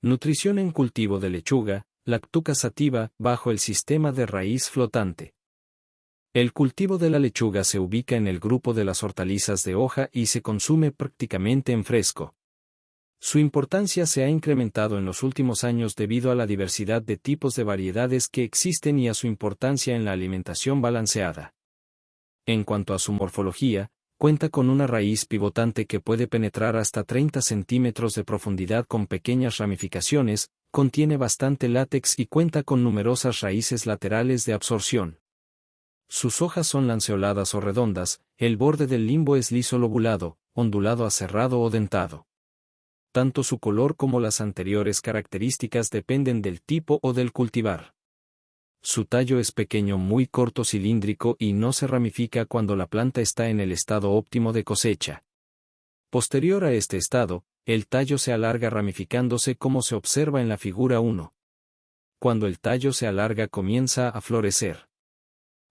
Nutrición en cultivo de lechuga, Lactuca sativa, bajo el sistema de raíz flotante. El cultivo de la lechuga se ubica en el grupo de las hortalizas de hoja y se consume prácticamente en fresco. Su importancia se ha incrementado en los últimos años debido a la diversidad de tipos de variedades que existen y a su importancia en la alimentación balanceada. En cuanto a su morfología, cuenta con una raíz pivotante que puede penetrar hasta 30 centímetros de profundidad con pequeñas ramificaciones, contiene bastante látex y cuenta con numerosas raíces laterales de absorción. Sus hojas son lanceoladas o redondas, el borde del limbo es liso lobulado, ondulado a serrado o dentado. Tanto su color como las anteriores características dependen del tipo o del cultivar. Su tallo es pequeño, muy corto, cilíndrico y no se ramifica cuando la planta está en el estado óptimo de cosecha. Posterior a este estado, el tallo se alarga ramificándose como se observa en la figura 1. Cuando el tallo se alarga comienza a florecer.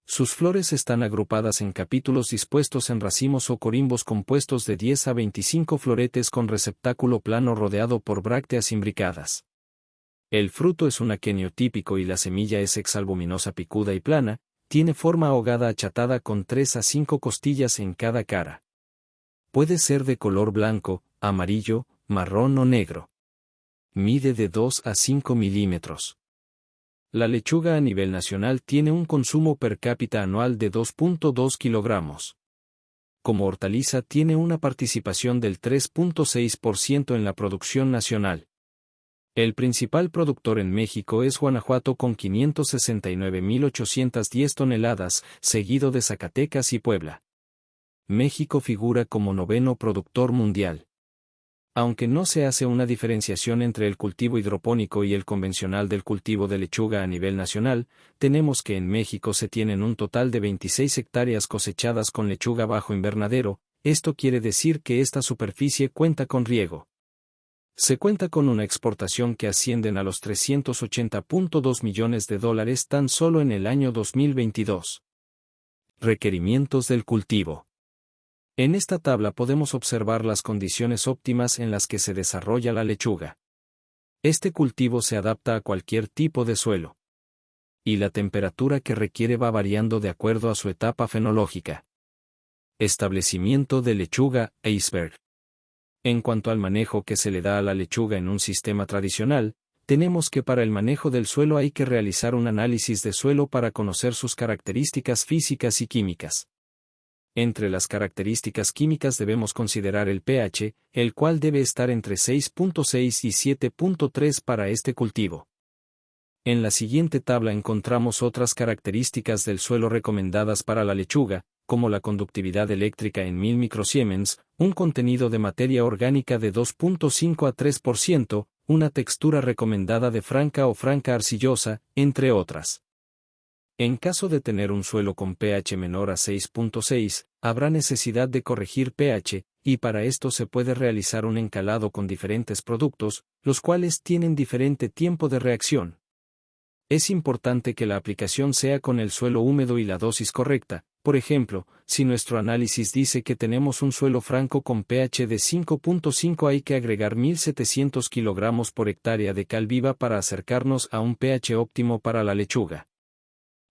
Sus flores están agrupadas en capítulos dispuestos en racimos o corimbos compuestos de 10 a 25 floretes con receptáculo plano rodeado por brácteas imbricadas. El fruto es un aquenio típico y la semilla es exalbuminosa picuda y plana, tiene forma ahogada achatada con 3 a 5 costillas en cada cara. Puede ser de color blanco, amarillo, marrón o negro. Mide de 2 a 5 milímetros. La lechuga a nivel nacional tiene un consumo per cápita anual de 2.2 kilogramos. Como hortaliza tiene una participación del 3.6% en la producción nacional. El principal productor en México es Guanajuato con 569.810 toneladas, seguido de Zacatecas y Puebla. México figura como noveno productor mundial. Aunque no se hace una diferenciación entre el cultivo hidropónico y el convencional del cultivo de lechuga a nivel nacional, tenemos que en México se tienen un total de 26 hectáreas cosechadas con lechuga bajo invernadero, esto quiere decir que esta superficie cuenta con riego. Se cuenta con una exportación que ascienden a los $380.2 millones tan solo en el año 2022. Requerimientos del cultivo. En esta tabla podemos observar las condiciones óptimas en las que se desarrolla la lechuga. Este cultivo se adapta a cualquier tipo de suelo. Y la temperatura que requiere va variando de acuerdo a su etapa fenológica. Establecimiento de lechuga iceberg. En cuanto al manejo que se le da a la lechuga en un sistema tradicional, tenemos que para el manejo del suelo hay que realizar un análisis de suelo para conocer sus características físicas y químicas. Entre las características químicas debemos considerar el pH, el cual debe estar entre 6.6 y 7.3 para este cultivo. En la siguiente tabla encontramos otras características del suelo recomendadas para la lechuga, como la conductividad eléctrica en 1000 microsiemens, un contenido de materia orgánica de 2.5 a 3%, una textura recomendada de franca o franca arcillosa, entre otras. En caso de tener un suelo con pH menor a 6.6, habrá necesidad de corregir pH, y para esto se puede realizar un encalado con diferentes productos, los cuales tienen diferente tiempo de reacción. Es importante que la aplicación sea con el suelo húmedo y la dosis correcta. Por ejemplo, si nuestro análisis dice que tenemos un suelo franco con pH de 5.5, hay que agregar 1.700 kilogramos por hectárea de cal viva para acercarnos a un pH óptimo para la lechuga.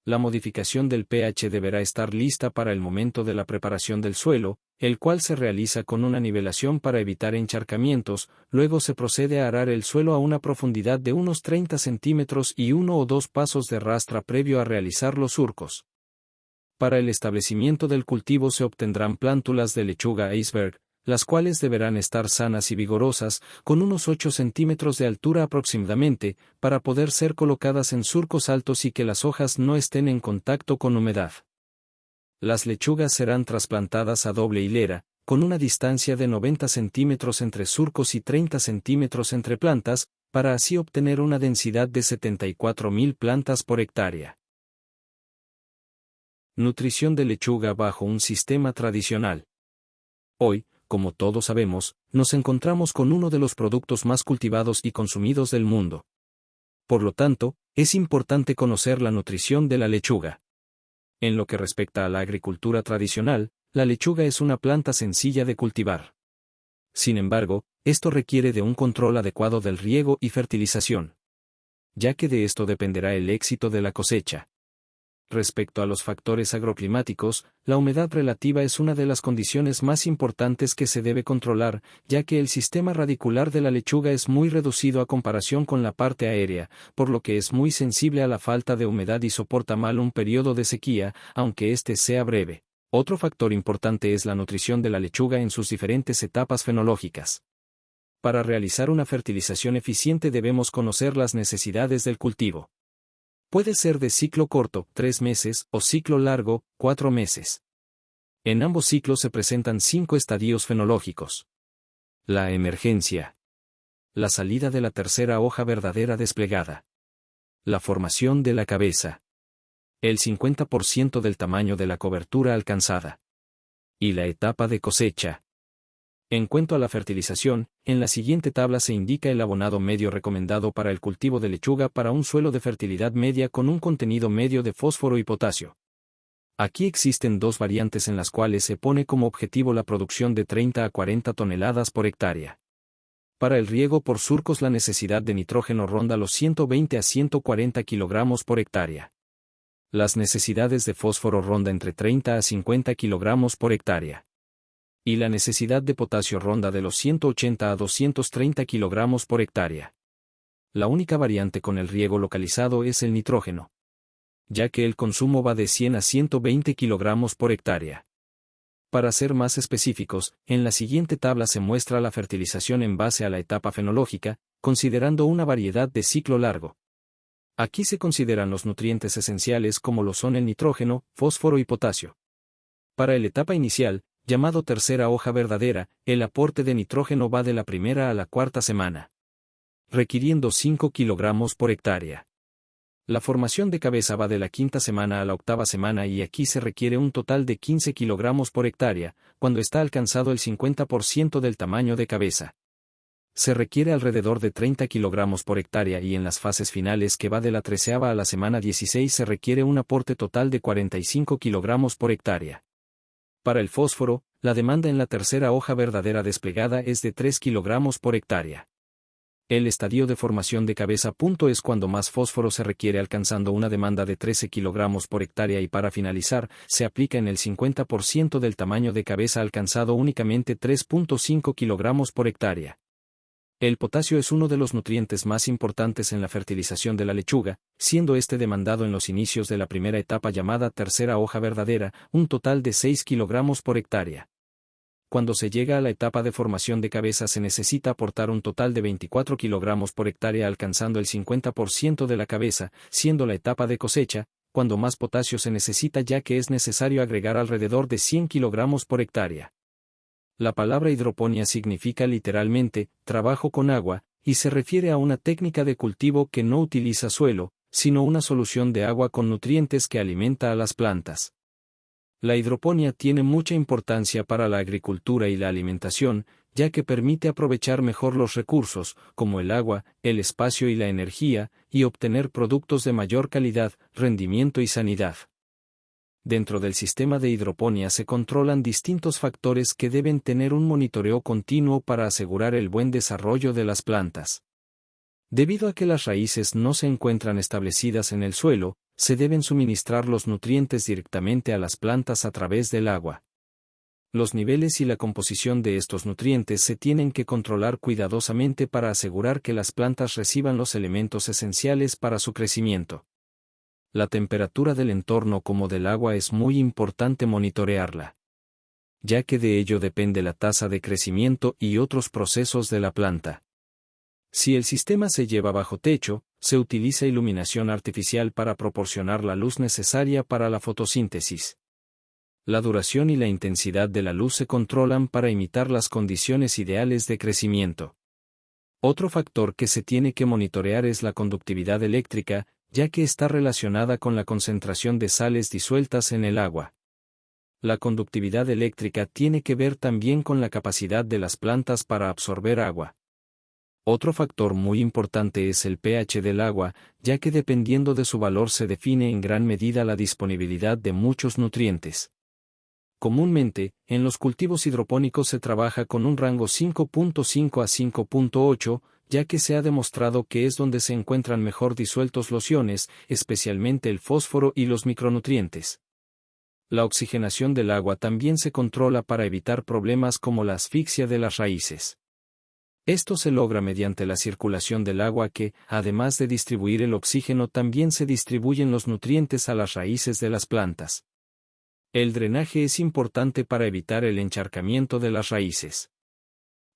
La modificación del pH deberá estar lista para el momento de la preparación del suelo, el cual se realiza con una nivelación para evitar encharcamientos, luego se procede a arar el suelo a una profundidad de unos 30 centímetros y 1 o 2 pasos de rastra previo a realizar los surcos. Para el establecimiento del cultivo se obtendrán plántulas de lechuga iceberg, las cuales deberán estar sanas y vigorosas, con unos 8 centímetros de altura aproximadamente, para poder ser colocadas en surcos altos y que las hojas no estén en contacto con humedad. Las lechugas serán trasplantadas a doble hilera, con una distancia de 90 centímetros entre surcos y 30 centímetros entre plantas, para así obtener una densidad de 74.000 plantas por hectárea. Nutrición de lechuga bajo un sistema tradicional. Hoy, como todos sabemos, nos encontramos con uno de los productos más cultivados y consumidos del mundo. Por lo tanto, es importante conocer la nutrición de la lechuga. En lo que respecta a la agricultura tradicional, la lechuga es una planta sencilla de cultivar. Sin embargo, Esto requiere de un control adecuado del riego y fertilización, ya que de esto dependerá el éxito de la cosecha. Respecto a los factores agroclimáticos, la humedad relativa es una de las condiciones más importantes que se debe controlar, ya que el sistema radicular de la lechuga es muy reducido a comparación con la parte aérea, por lo que es muy sensible a la falta de humedad y soporta mal un periodo de sequía, aunque éste sea breve. Otro factor importante es la nutrición de la lechuga en sus diferentes etapas fenológicas. Para realizar una fertilización eficiente debemos conocer las necesidades del cultivo. Puede ser de ciclo corto, 3 meses, o ciclo largo, 4 meses. En ambos ciclos se presentan 5 estadios fenológicos. La emergencia. La salida de la tercera hoja verdadera desplegada. La formación de la cabeza. El 50% del tamaño de la cobertura alcanzada. Y la etapa de cosecha. En cuanto a la fertilización, en la siguiente tabla se indica el abonado medio recomendado para el cultivo de lechuga para un suelo de fertilidad media con un contenido medio de fósforo y potasio. Aquí existen dos variantes en las cuales se pone como objetivo la producción de 30 a 40 toneladas por hectárea. Para el riego por surcos la necesidad de nitrógeno ronda los 120 a 140 kilogramos por hectárea. Las necesidades de fósforo ronda entre 30 a 50 kilogramos por hectárea. Y la necesidad de potasio ronda de los 180 a 230 kilogramos por hectárea. La única variante con el riego localizado es el nitrógeno, ya que el consumo va de 100 a 120 kilogramos por hectárea. Para ser más específicos, en la siguiente tabla se muestra la fertilización en base a la etapa fenológica, considerando una variedad de ciclo largo. Aquí se consideran los nutrientes esenciales como lo son el nitrógeno, fósforo y potasio. Para la etapa inicial, llamado tercera hoja verdadera, el aporte de nitrógeno va de la primera a la cuarta semana, requiriendo 5 kilogramos por hectárea. La formación de cabeza va de la quinta semana a la octava semana y aquí se requiere un total de 15 kilogramos por hectárea, cuando está alcanzado el 50% del tamaño de cabeza. Se requiere alrededor de 30 kilogramos por hectárea y en las fases finales que va de la 13ª a la semana 16 se requiere un aporte total de 45 kilogramos por hectárea. Para el fósforo, la demanda en la tercera hoja verdadera desplegada es de 3 kilogramos por hectárea. El estadio de formación de cabeza punto es cuando más fósforo se requiere alcanzando una demanda de 13 kilogramos por hectárea y para finalizar, se aplica en el 50% del tamaño de cabeza alcanzado únicamente 3.5 kilogramos por hectárea. El potasio es uno de los nutrientes más importantes en la fertilización de la lechuga, siendo este demandado en los inicios de la primera etapa llamada tercera hoja verdadera, un total de 6 kilogramos por hectárea. Cuando se llega a la etapa de formación de cabeza se necesita aportar un total de 24 kilogramos por hectárea alcanzando el 50% de la cabeza, siendo la etapa de cosecha, cuando más potasio se necesita ya que es necesario agregar alrededor de 100 kilogramos por hectárea. La palabra hidroponía significa literalmente, trabajo con agua, y se refiere a una técnica de cultivo que no utiliza suelo, sino una solución de agua con nutrientes que alimenta a las plantas. La hidroponía tiene mucha importancia para la agricultura y la alimentación, ya que permite aprovechar mejor los recursos, como el agua, el espacio y la energía, y obtener productos de mayor calidad, rendimiento y sanidad. Dentro del sistema de hidroponía se controlan distintos factores que deben tener un monitoreo continuo para asegurar el buen desarrollo de las plantas. Debido a que las raíces no se encuentran establecidas en el suelo, se deben suministrar los nutrientes directamente a las plantas a través del agua. Los niveles y la composición de estos nutrientes se tienen que controlar cuidadosamente para asegurar que las plantas reciban los elementos esenciales para su crecimiento. La temperatura del entorno como del agua es muy importante monitorearla, ya que de ello depende la tasa de crecimiento y otros procesos de la planta. Si el sistema se lleva bajo techo, se utiliza iluminación artificial para proporcionar la luz necesaria para la fotosíntesis. La duración y la intensidad de la luz se controlan para imitar las condiciones ideales de crecimiento. Otro factor que se tiene que monitorear es la conductividad eléctrica, ya que está relacionada con la concentración de sales disueltas en el agua. La conductividad eléctrica tiene que ver también con la capacidad de las plantas para absorber agua. Otro factor muy importante es el pH del agua, ya que dependiendo de su valor se define en gran medida la disponibilidad de muchos nutrientes. Comúnmente, en los cultivos hidropónicos se trabaja con un rango 5.5 a 5.8, ya que se ha demostrado que es donde se encuentran mejor disueltos los iones, especialmente el fósforo y los micronutrientes. La oxigenación del agua también se controla para evitar problemas como la asfixia de las raíces. Esto se logra mediante la circulación del agua que, además de distribuir el oxígeno, también se distribuyen los nutrientes a las raíces de las plantas. El drenaje es importante para evitar el encharcamiento de las raíces.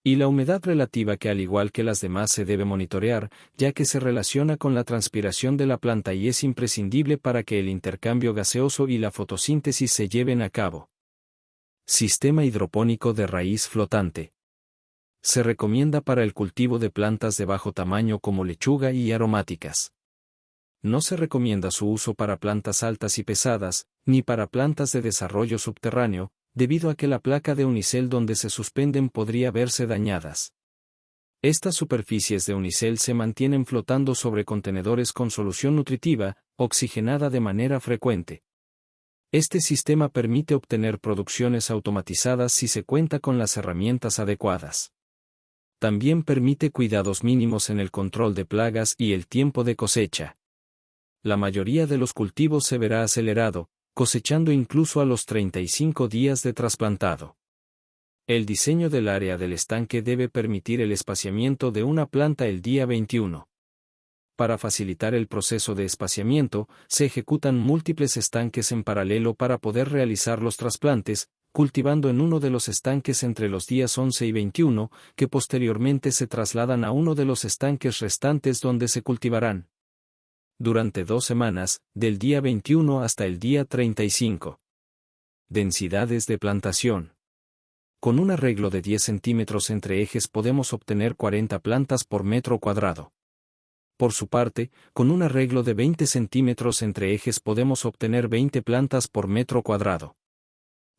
Y la humedad relativa, que al igual que las demás se debe monitorear, ya que se relaciona con la transpiración de la planta y es imprescindible para que el intercambio gaseoso y la fotosíntesis se lleven a cabo. Sistema hidropónico de raíz flotante. Se recomienda para el cultivo de plantas de bajo tamaño como lechuga y aromáticas. No se recomienda su uso para plantas altas y pesadas, ni para plantas de desarrollo subterráneo, debido a que la placa de unicel donde se suspenden podría verse dañadas. Estas superficies de unicel se mantienen flotando sobre contenedores con solución nutritiva, oxigenada de manera frecuente. Este sistema permite obtener producciones automatizadas si se cuenta con las herramientas adecuadas. También permite cuidados mínimos en el control de plagas y el tiempo de cosecha. La mayoría de los cultivos se verá acelerado, cosechando incluso a los 35 días de trasplantado. El diseño del área del estanque debe permitir el espaciamiento de una planta el día 21. Para facilitar el proceso de espaciamiento, se ejecutan múltiples estanques en paralelo para poder realizar los trasplantes, cultivando en uno de los estanques entre los días 11 y 21, que posteriormente se trasladan a uno de los estanques restantes donde se cultivarán durante 2 semanas, del día 21 hasta el día 35. Densidades de plantación. Con un arreglo de 10 centímetros entre ejes podemos obtener 40 plantas por metro cuadrado. Por su parte, con un arreglo de 20 centímetros entre ejes podemos obtener 20 plantas por metro cuadrado.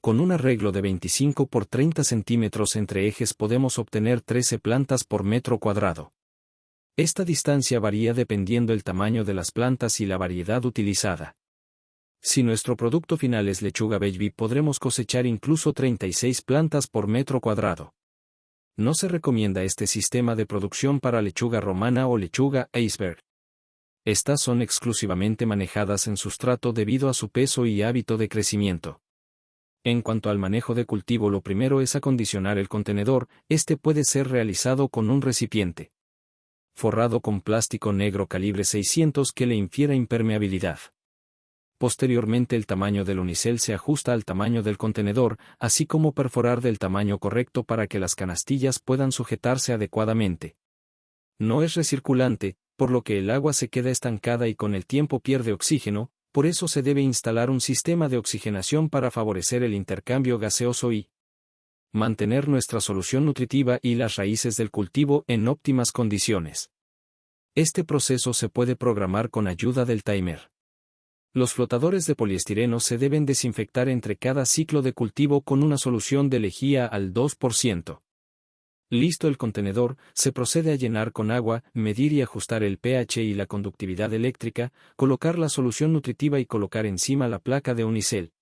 Con un arreglo de 25 por 30 centímetros entre ejes podemos obtener 13 plantas por metro cuadrado. Esta distancia varía dependiendo del tamaño de las plantas y la variedad utilizada. Si nuestro producto final es lechuga baby, podremos cosechar incluso 36 plantas por metro cuadrado. No se recomienda este sistema de producción para lechuga romana o lechuga iceberg. Estas son exclusivamente manejadas en sustrato debido a su peso y hábito de crecimiento. En cuanto al manejo de cultivo, lo primero es acondicionar el contenedor. Este puede ser realizado con un recipiente forrado con plástico negro calibre 600 que le infiera impermeabilidad. Posteriormente, el tamaño del unicel se ajusta al tamaño del contenedor, así como perforar del tamaño correcto para que las canastillas puedan sujetarse adecuadamente. No es recirculante, por lo que el agua se queda estancada y con el tiempo pierde oxígeno, por eso se debe instalar un sistema de oxigenación para favorecer el intercambio gaseoso y mantener nuestra solución nutritiva y las raíces del cultivo en óptimas condiciones. Este proceso se puede programar con ayuda del timer. Los flotadores de poliestireno se deben desinfectar entre cada ciclo de cultivo con una solución de lejía al 2%. Listo el contenedor, se procede a llenar con agua, medir y ajustar el pH y la conductividad eléctrica, colocar la solución nutritiva y colocar encima la placa de unicel.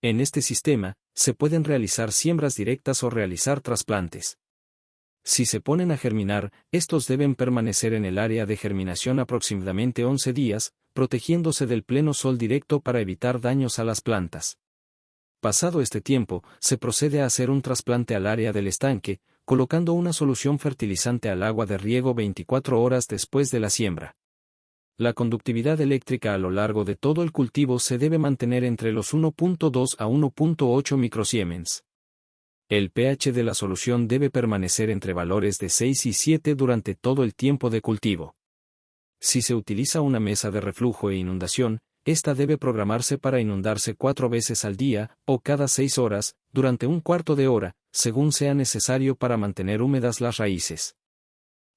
En este sistema, se pueden realizar siembras directas o realizar trasplantes. Si se ponen a germinar, estos deben permanecer en el área de germinación aproximadamente 11 días, protegiéndose del pleno sol directo para evitar daños a las plantas. Pasado este tiempo, se procede a hacer un trasplante al área del estanque, colocando una solución fertilizante al agua de riego 24 horas después de la siembra. La conductividad eléctrica a lo largo de todo el cultivo se debe mantener entre los 1.2 a 1.8 microsiemens. El pH de la solución debe permanecer entre valores de 6 y 7 durante todo el tiempo de cultivo. Si se utiliza una mesa de reflujo e inundación, esta debe programarse para inundarse 4 veces al día, o cada 6 horas, durante un cuarto de hora, según sea necesario para mantener húmedas las raíces.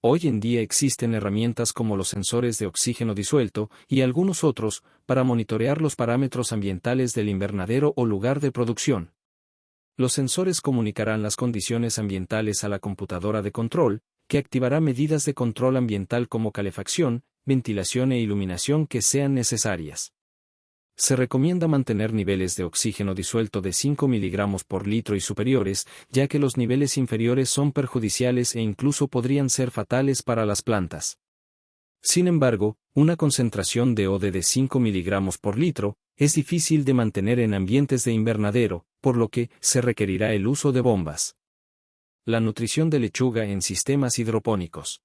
Hoy en día existen herramientas como los sensores de oxígeno disuelto y algunos otros, para monitorear los parámetros ambientales del invernadero o lugar de producción. Los sensores comunicarán las condiciones ambientales a la computadora de control, que activará medidas de control ambiental como calefacción, ventilación e iluminación que sean necesarias. se recomienda mantener niveles de oxígeno disuelto de 5 mg por litro y superiores, ya que los niveles inferiores son perjudiciales e incluso podrían ser fatales para las plantas. Sin embargo, una concentración de OD de 5 mg por litro es difícil de mantener en ambientes de invernadero, por lo que se requerirá el uso de bombas. La nutrición de lechuga en sistemas hidropónicos.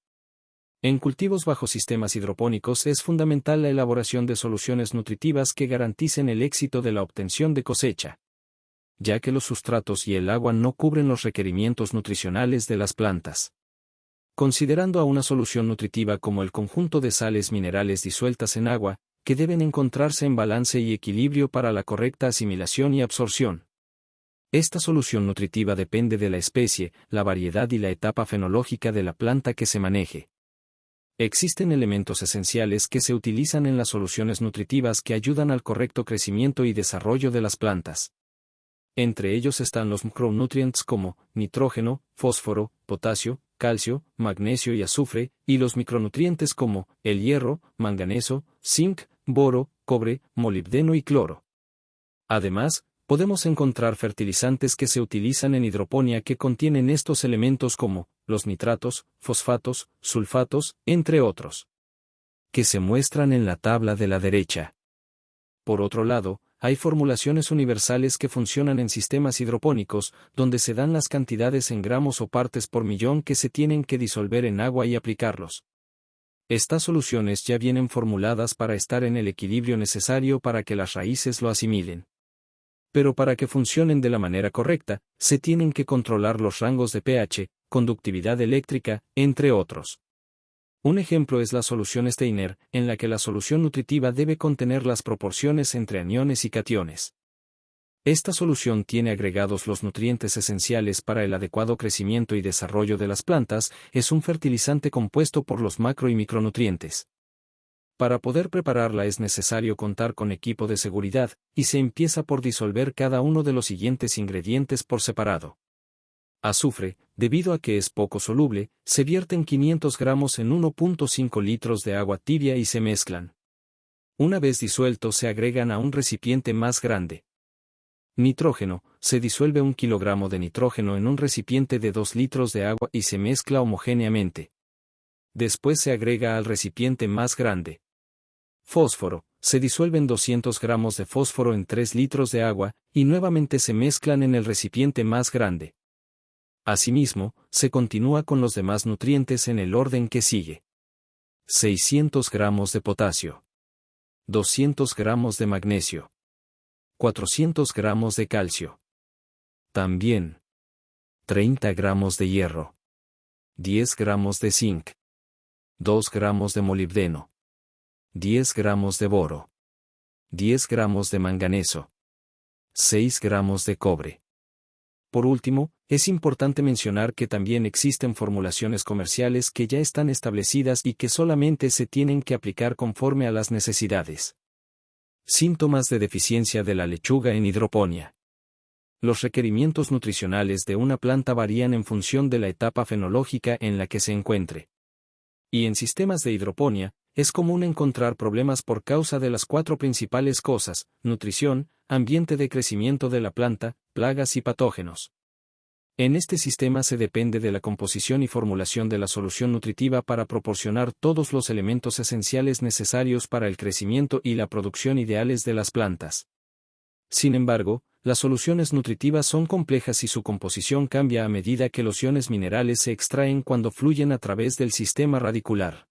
En cultivos bajo sistemas hidropónicos es fundamental la elaboración de soluciones nutritivas que garanticen el éxito de la obtención de cosecha, ya que los sustratos y el agua no cubren los requerimientos nutricionales de las plantas. Considerando a una solución nutritiva como el conjunto de sales minerales disueltas en agua, que deben encontrarse en balance y equilibrio para la correcta asimilación y absorción. Esta solución nutritiva depende de la especie, la variedad y la etapa fenológica de la planta que se maneje. Existen elementos esenciales que se utilizan en las soluciones nutritivas que ayudan al correcto crecimiento y desarrollo de las plantas. Entre ellos están los macronutrientes como nitrógeno, fósforo, potasio, calcio, magnesio y azufre, y los micronutrientes como el hierro, manganeso, zinc, boro, cobre, molibdeno y cloro. Además, podemos encontrar fertilizantes que se utilizan en hidroponía que contienen estos elementos como los nitratos, fosfatos, sulfatos, entre otros, que se muestran en la tabla de la derecha. Por otro lado, hay formulaciones universales que funcionan en sistemas hidropónicos, donde se dan las cantidades en gramos o partes por millón que se tienen que disolver en agua y aplicarlos. Estas soluciones ya vienen formuladas para estar en el equilibrio necesario para que las raíces lo asimilen. Pero para que funcionen de la manera correcta, se tienen que controlar los rangos de pH, conductividad eléctrica, entre otros. Un ejemplo es la solución Steiner, en la que la solución nutritiva debe contener las proporciones entre aniones y cationes. Esta solución tiene agregados los nutrientes esenciales para el adecuado crecimiento y desarrollo de las plantas, es un fertilizante compuesto por los macro y micronutrientes. Para poder prepararla es necesario contar con equipo de seguridad, y se empieza por disolver cada uno de los siguientes ingredientes por separado. Azufre, debido a que es poco soluble, se vierten 500 gramos en 1.5 litros de agua tibia y se mezclan. Una vez disueltos se agregan a un recipiente más grande. Nitrógeno, se disuelve 1 kilogramo de nitrógeno en un recipiente de 2 litros de agua y se mezcla homogéneamente. Después se agrega al recipiente más grande. Fósforo, se disuelven 200 gramos de fósforo en 3 litros de agua, y nuevamente se mezclan en el recipiente más grande. Asimismo, se continúa con los demás nutrientes en el orden que sigue. 600 gramos de potasio. 200 gramos de magnesio. 400 gramos de calcio. También 30 gramos de hierro. 10 gramos de zinc. 2 gramos de molibdeno. 10 gramos de boro. 10 gramos de manganeso. 6 gramos de cobre. Por último, es importante mencionar que también existen formulaciones comerciales que ya están establecidas y que solamente se tienen que aplicar conforme a las necesidades. Síntomas de deficiencia de la lechuga en hidroponía. Los requerimientos nutricionales de una planta varían en función de la etapa fenológica en la que se encuentre. Y en sistemas de hidroponía, es común encontrar problemas por causa de las 4 principales cosas: nutrición, ambiente de crecimiento de la planta, plagas y patógenos. En este sistema se depende de la composición y formulación de la solución nutritiva para proporcionar todos los elementos esenciales necesarios para el crecimiento y la producción ideales de las plantas. Sin embargo, las soluciones nutritivas son complejas y su composición cambia a medida que los iones minerales se extraen cuando fluyen a través del sistema radicular.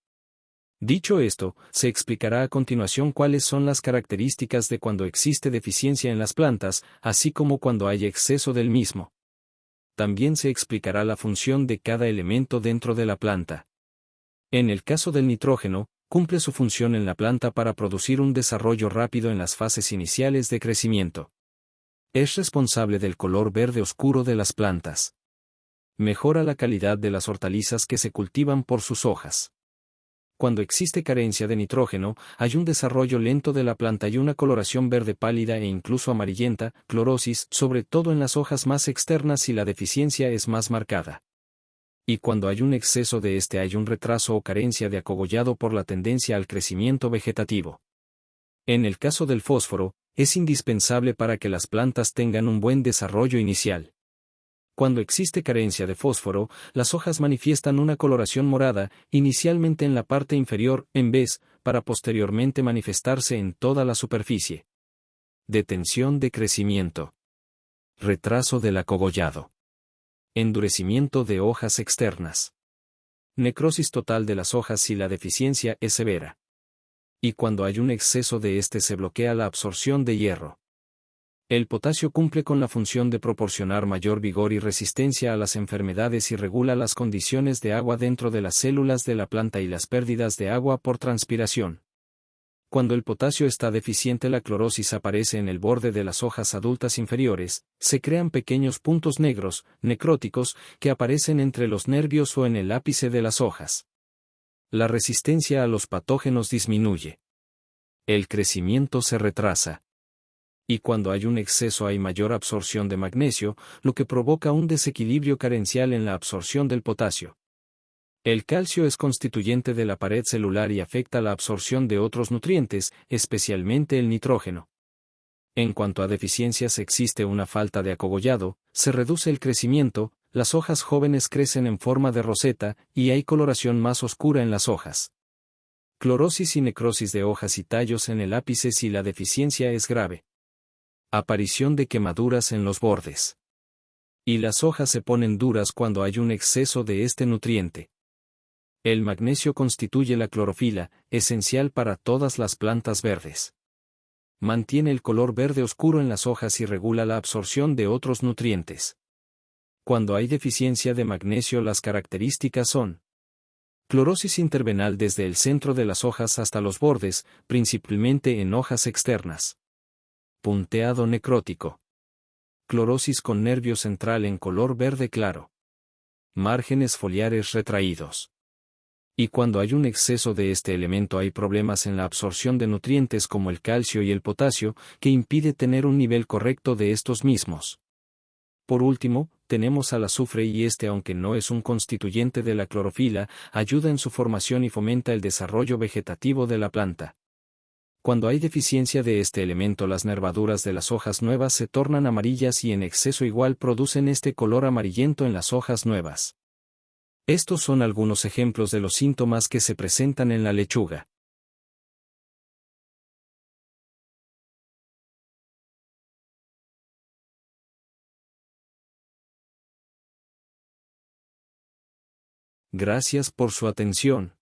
Dicho esto, se explicará a continuación cuáles son las características de cuando existe deficiencia en las plantas, así como cuando hay exceso del mismo. También se explicará la función de cada elemento dentro de la planta. En el caso del nitrógeno, cumple su función en la planta para producir un desarrollo rápido en las fases iniciales de crecimiento. Es responsable del color verde oscuro de las plantas. Mejora la calidad de las hortalizas que se cultivan por sus hojas. Cuando existe carencia de nitrógeno, hay un desarrollo lento de la planta y una coloración verde pálida e incluso amarillenta, clorosis, sobre todo en las hojas más externas, y la deficiencia es más marcada. Y cuando hay un exceso de este, hay un retraso o carencia de acogollado por la tendencia al crecimiento vegetativo. En el caso del fósforo, es indispensable para que las plantas tengan un buen desarrollo inicial. Cuando existe carencia de fósforo, las hojas manifiestan una coloración morada, inicialmente en la parte inferior, en vez, para posteriormente manifestarse en toda la superficie. Detención de crecimiento. Retraso del acogollado. Endurecimiento de hojas externas. Necrosis total de las hojas si la deficiencia es severa. Y cuando hay un exceso de este se bloquea la absorción de hierro. El potasio cumple con la función de proporcionar mayor vigor y resistencia a las enfermedades y regula las condiciones de agua dentro de las células de la planta y las pérdidas de agua por transpiración. Cuando el potasio está deficiente, la clorosis aparece en el borde de las hojas adultas inferiores, se crean pequeños puntos negros, necróticos, que aparecen entre los nervios o en el ápice de las hojas. La resistencia a los patógenos disminuye. El crecimiento se retrasa. Y cuando hay un exceso hay mayor absorción de magnesio, lo que provoca un desequilibrio carencial en la absorción del potasio. El calcio es constituyente de la pared celular y afecta la absorción de otros nutrientes, especialmente el nitrógeno. En cuanto a deficiencias existe una falta de acogollado, se reduce el crecimiento, las hojas jóvenes crecen en forma de roseta, y hay coloración más oscura en las hojas. Clorosis y necrosis de hojas y tallos en el ápice si la deficiencia es grave. Aparición de quemaduras en los bordes. Y las hojas se ponen duras cuando hay un exceso de este nutriente. El magnesio constituye la clorofila, esencial para todas las plantas verdes. Mantiene el color verde oscuro en las hojas y regula la absorción de otros nutrientes. Cuando hay deficiencia de magnesio, las características son: clorosis intervenal desde el centro de las hojas hasta los bordes, principalmente en hojas externas. Punteado necrótico. Clorosis con nervio central en color verde claro. Márgenes foliares retraídos. Y cuando hay un exceso de este elemento hay problemas en la absorción de nutrientes como el calcio y el potasio, que impide tener un nivel correcto de estos mismos. Por último, tenemos al azufre y este, aunque no es un constituyente de la clorofila, ayuda en su formación y fomenta el desarrollo vegetativo de la planta. Cuando hay deficiencia de este elemento, las nervaduras de las hojas nuevas se tornan amarillas y en exceso igual producen este color amarillento en las hojas nuevas. Estos son algunos ejemplos de los síntomas que se presentan en la lechuga. Gracias por su atención.